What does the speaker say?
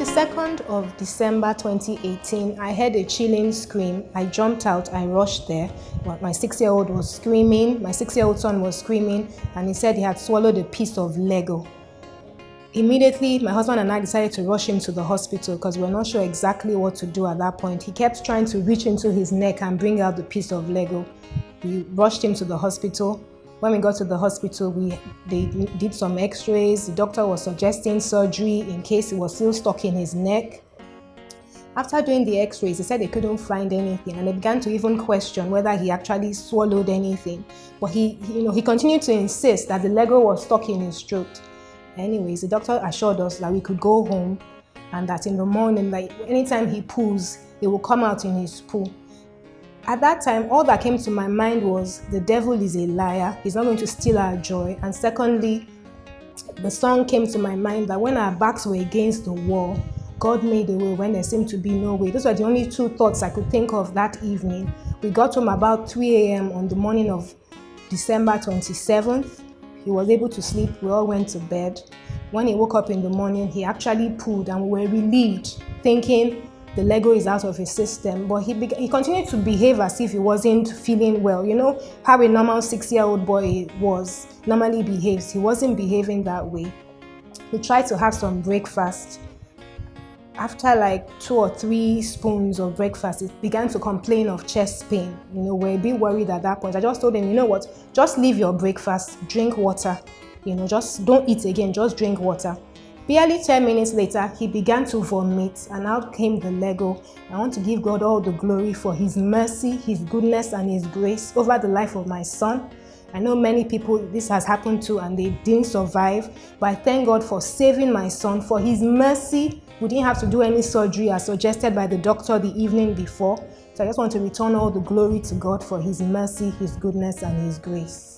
22nd of December 2018, I heard a chilling scream. I jumped out, I rushed there. My 6-year-old was screaming, my 6-year-old son was screaming, and he said he had swallowed a piece of Lego. Immediately, my husband and I decided to rush him to the hospital because we were not sure exactly what to do at that point. He kept trying to reach into his neck and bring out the piece of Lego. We rushed him to the hospital. When we got to the hospital, they did some x-rays. The doctor was suggesting surgery in case it was still stuck in his neck. After doing the x-rays, they said they couldn't find anything, and they began to even question whether he actually swallowed anything. But he continued to insist that the Lego was stuck in his throat. Anyways, the doctor assured us that we could go home and that in the morning, like anytime he poos, it will come out in his poo. At that time, all that came to my mind was the devil is a liar. He's not going to steal our joy. And secondly, the song came to my mind that when our backs were against the wall, God made a way when there seemed to be no way. Those were the only two thoughts I could think of that evening. We got home about 3 a.m. on the morning of December 27th. He was able to sleep. We all went to bed. When he woke up in the morning, he actually pooed, and we were relieved, thinking the Lego is out of his system. But he continued to behave as if he wasn't feeling well. You know how a normal 6-year-old boy normally behaves. He wasn't behaving that way. We tried to have some breakfast. After like 2 or 3 spoons of breakfast, it began to complain of chest pain. We're a bit worried at that point. I just told him, you know what, just leave your breakfast, drink water. Just don't eat again, just drink water. Barely 10 minutes later, he began to vomit, and out came the Lego. I want to give God all the glory for His mercy, His goodness, and His grace over the life of my son. I know many people this has happened to and they didn't survive, but I thank God for saving my son, for His mercy. We didn't have to do any surgery as suggested by the doctor the evening before. So I just want to return all the glory to God for His mercy, His goodness, and His grace.